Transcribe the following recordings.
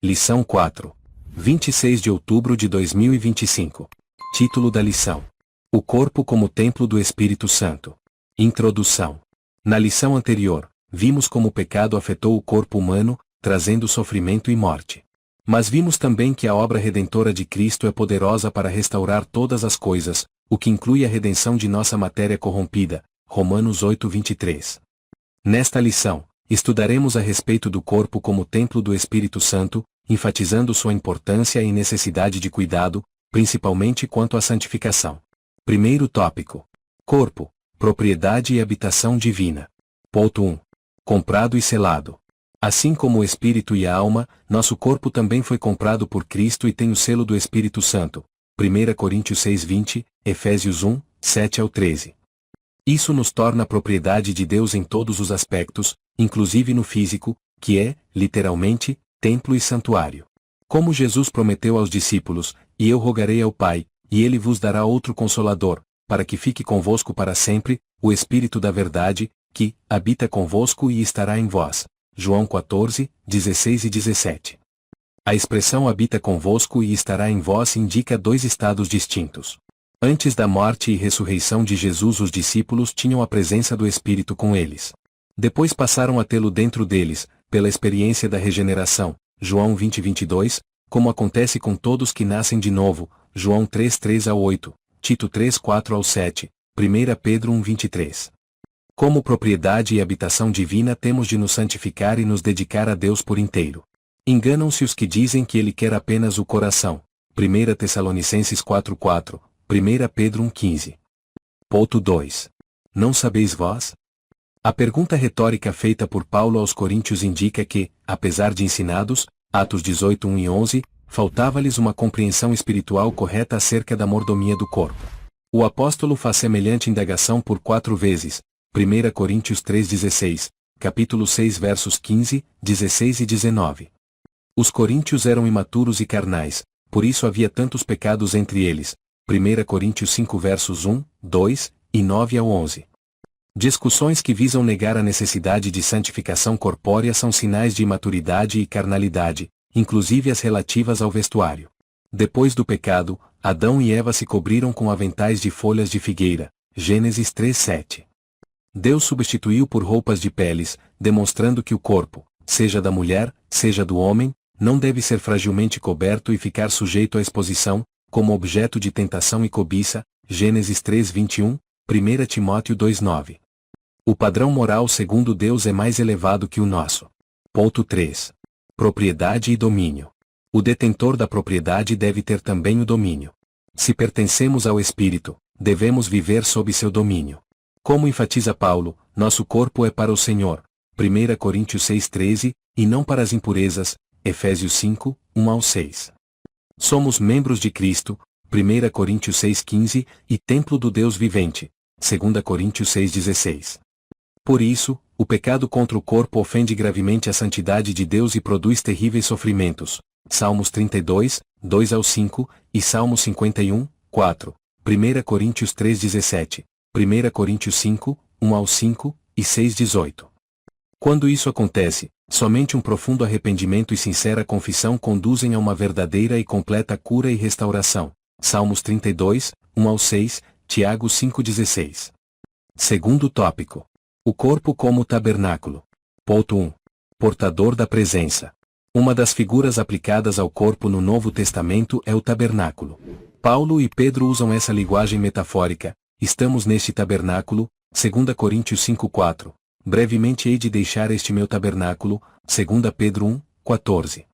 Lição 4. 26 de outubro de 2025. Título da lição: O corpo como templo do Espírito Santo. Introdução. Na lição anterior, vimos como o pecado afetou o corpo humano, trazendo sofrimento e morte. Mas vimos também que a obra redentora de Cristo é poderosa para restaurar todas as coisas, o que inclui a redenção de nossa matéria corrompida. Romanos 8:23. Nesta lição, estudaremos a respeito do corpo como templo do Espírito Santo, enfatizando sua importância e necessidade de cuidado, principalmente quanto à santificação. Primeiro tópico: corpo, propriedade e habitação divina. Ponto 1. Comprado e selado. Assim como o espírito e a alma, nosso corpo também foi comprado por Cristo e tem o selo do Espírito Santo. 1 Coríntios 6:20, Efésios 1, 7-13. Isso nos torna propriedade de Deus em todos os aspectos, inclusive no físico, que é, literalmente, templo e santuário. Como Jesus prometeu aos discípulos: "E eu rogarei ao Pai, e ele vos dará outro Consolador, para que fique convosco para sempre, o Espírito da Verdade, que habita convosco e estará em vós." João 14, 16 e 17. A expressão habita convosco e estará em vós indica dois estados distintos. Antes da morte e ressurreição de Jesus, os discípulos tinham a presença do Espírito com eles. Depois passaram a tê-lo dentro deles, pela experiência da regeneração, João 20:22, como acontece com todos que nascem de novo, João 3:3-8, Tito 3:4-7, 1 Pedro 1:23. Como propriedade e habitação divina temos de nos santificar e nos dedicar a Deus por inteiro. Enganam-se os que dizem que Ele quer apenas o coração. 1 Tessalonicenses 4:4, 1 Pedro 1:15. Ponto 2. Não sabeis vós? A pergunta retórica feita por Paulo aos Coríntios indica que, apesar de ensinados, Atos 18:1 e 11, faltava-lhes uma compreensão espiritual correta acerca da mordomia do corpo. O apóstolo faz semelhante indagação por 4 vezes, 1 Coríntios 3:16, capítulo 6 versos 15, 16 e 19. Os coríntios eram imaturos e carnais, por isso havia tantos pecados entre eles. 1 Coríntios 5 versos 1, 2 e 9-11. Discussões que visam negar a necessidade de santificação corpórea são sinais de imaturidade e carnalidade, inclusive as relativas ao vestuário. Depois do pecado, Adão e Eva se cobriram com aventais de folhas de figueira. Gênesis 3:7. Deus substituiu por roupas de peles, demonstrando que o corpo, seja da mulher, seja do homem, não deve ser fragilmente coberto e ficar sujeito à exposição, como objeto de tentação e cobiça. Gênesis 3:21, 1 Timóteo 2:9. O padrão moral segundo Deus é mais elevado que o nosso. Ponto 3. Propriedade e domínio. O detentor da propriedade deve ter também o domínio. Se pertencemos ao Espírito, devemos viver sob seu domínio. Como enfatiza Paulo, nosso corpo é para o Senhor. 1 Coríntios 6:13, e não para as impurezas. Efésios 5, 1-6. Somos membros de Cristo. 1 Coríntios 6:15, e templo do Deus vivente. 2 Coríntios 6:16. Por isso, o pecado contra o corpo ofende gravemente a santidade de Deus e produz terríveis sofrimentos. Salmos 32, 2-5, e Salmos 51, 4. 1 Coríntios 3:17. 1 Coríntios 5, 1-5, e 6:18. Quando isso acontece, somente um profundo arrependimento e sincera confissão conduzem a uma verdadeira e completa cura e restauração. Salmos 32, 1-6, Tiago 5:16. Segundo tópico: o corpo como tabernáculo. Ponto 1. Portador da presença. Uma das figuras aplicadas ao corpo no Novo Testamento é o tabernáculo. Paulo e Pedro usam essa linguagem metafórica: estamos neste tabernáculo. 2 Coríntios 5:4. Brevemente hei de deixar este meu tabernáculo. 2 Pedro 1:14.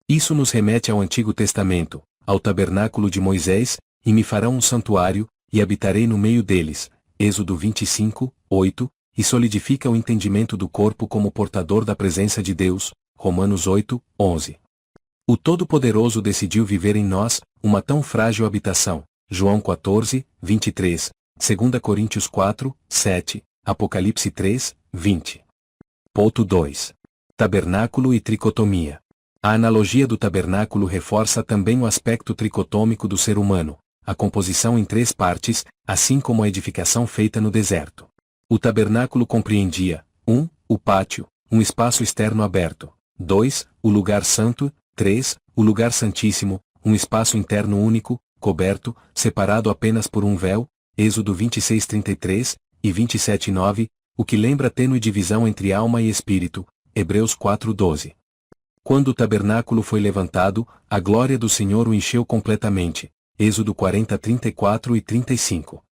Isso nos remete ao Antigo Testamento, ao tabernáculo de Moisés: "E me farão um santuário, e habitarei no meio deles." Êxodo 25:8, e solidifica o entendimento do corpo como portador da presença de Deus. Romanos 8:11. O Todo-Poderoso decidiu viver em nós, uma tão frágil habitação. João 14:23, 2 Coríntios 4:7, Apocalipse 3:20. Ponto 2. Tabernáculo e tricotomia. A analogia do tabernáculo reforça também o aspecto tricotômico do ser humano, a composição em 3 partes, assim como a edificação feita no deserto. O tabernáculo compreendia: 1. O pátio, um espaço externo aberto. 2. O lugar santo, 3. O lugar santíssimo, um espaço interno único, coberto, separado apenas por um véu, Êxodo 26:33 e 27:9, o que lembra a tênue divisão entre alma e espírito, Hebreus 4:12. Quando o tabernáculo foi levantado, a glória do Senhor o encheu completamente, Êxodo 40:34 e 35.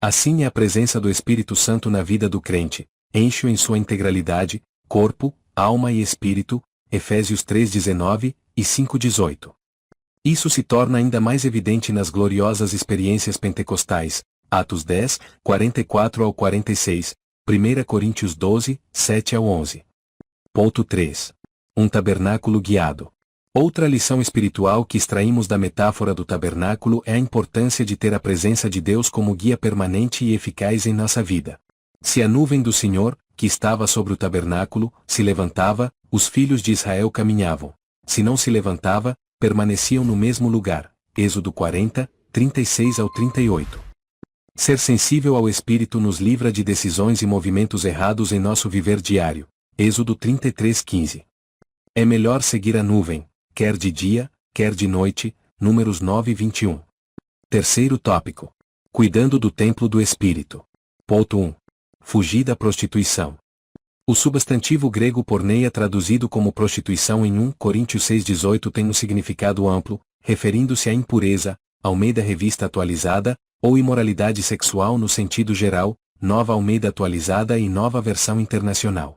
Assim é a presença do Espírito Santo na vida do crente, enche-o em sua integralidade, corpo, alma e espírito, Efésios 3:19 e 5:18. Isso se torna ainda mais evidente nas gloriosas experiências pentecostais, Atos 10, 44 ao 46, 1 Coríntios 12, 7 ao 11. Ponto 3. Um tabernáculo guiado. Outra lição espiritual que extraímos da metáfora do tabernáculo é a importância de ter a presença de Deus como guia permanente e eficaz em nossa vida. Se a nuvem do Senhor, que estava sobre o tabernáculo, se levantava, os filhos de Israel caminhavam. Se não se levantava, permaneciam no mesmo lugar. Êxodo 40, 36 ao 38. Ser sensível ao Espírito nos livra de decisões e movimentos errados em nosso viver diário. Êxodo 33:15. É melhor seguir a nuvem, quer de dia, quer de noite. Números 9:21. Terceiro tópico. Cuidando do templo do Espírito. Ponto 1. Fugir da prostituição. O substantivo grego porneia traduzido como prostituição em 1 Coríntios 6:18 tem um significado amplo, referindo-se à impureza, Almeida Revista Atualizada, ou imoralidade sexual no sentido geral, Nova Almeida Atualizada e Nova Versão Internacional.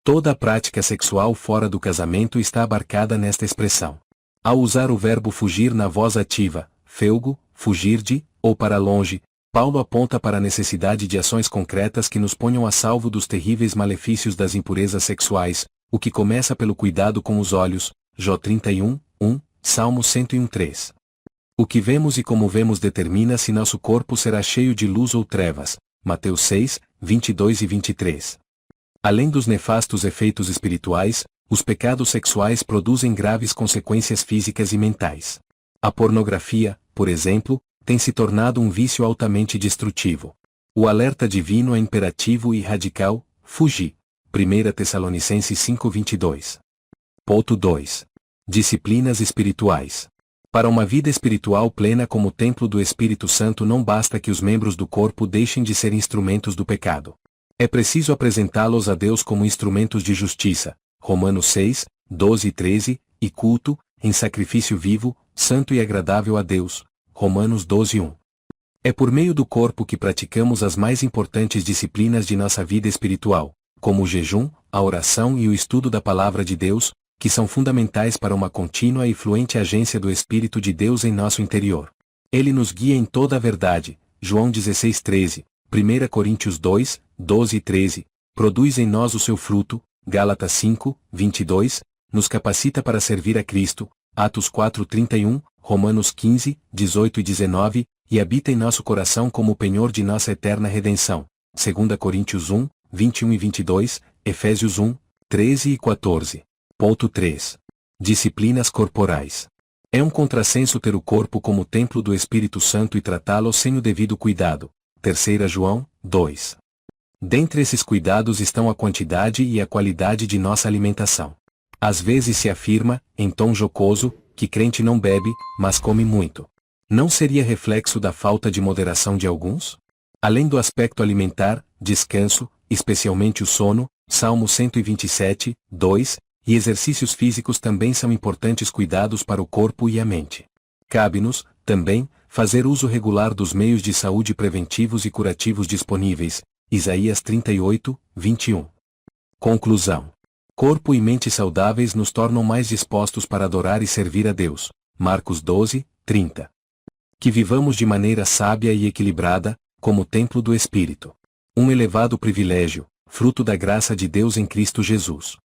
Toda a prática sexual fora do casamento está abarcada nesta expressão. Ao usar o verbo fugir na voz ativa, feugo, fugir de, ou para longe, Paulo aponta para a necessidade de ações concretas que nos ponham a salvo dos terríveis malefícios das impurezas sexuais, o que começa pelo cuidado com os olhos, Jó 31, 1, Salmo 101:3. O que vemos e como vemos determina se nosso corpo será cheio de luz ou trevas, Mateus 6, 22 e 23. Além dos nefastos efeitos espirituais, os pecados sexuais produzem graves consequências físicas e mentais. A pornografia, por exemplo, tem se tornado um vício altamente destrutivo. O alerta divino é imperativo e radical: fugir. 1 Tessalonicenses 5:22. Ponto 2. Disciplinas espirituais. Para uma vida espiritual plena como templo do Espírito Santo não basta que os membros do corpo deixem de ser instrumentos do pecado. É preciso apresentá-los a Deus como instrumentos de justiça, Romanos 6, 12 e 13, e culto, em sacrifício vivo, santo e agradável a Deus, Romanos 12, 1. É por meio do corpo que praticamos as mais importantes disciplinas de nossa vida espiritual, como o jejum, a oração e o estudo da Palavra de Deus, que são fundamentais para uma contínua e fluente agência do Espírito de Deus em nosso interior. Ele nos guia em toda a verdade, João 16:13, 1 Coríntios 2, 12 e 13, produz em nós o seu fruto, Gálatas 5, 22, nos capacita para servir a Cristo, Atos 4:31, Romanos 15, 18 e 19, e habita em nosso coração como o penhor de nossa eterna redenção, 2 Coríntios 1, 21 e 22, Efésios 1, 13 e 14. Ponto 3. Disciplinas corporais. É um contrassenso ter o corpo como templo do Espírito Santo e tratá-lo sem o devido cuidado. 3 João, 2. Dentre esses cuidados estão a quantidade e a qualidade de nossa alimentação. Às vezes se afirma, em tom jocoso, que crente não bebe, mas come muito. Não seria reflexo da falta de moderação de alguns? Além do aspecto alimentar, descanso, especialmente o sono, Salmo 127, 2, e exercícios físicos também são importantes cuidados para o corpo e a mente. Cabe-nos, também, fazer uso regular dos meios de saúde preventivos e curativos disponíveis, Isaías 38, 21. Conclusão. Corpo e mente saudáveis nos tornam mais dispostos para adorar e servir a Deus, Marcos 12, 30. Que vivamos de maneira sábia e equilibrada, como templo do Espírito. Um elevado privilégio, fruto da graça de Deus em Cristo Jesus.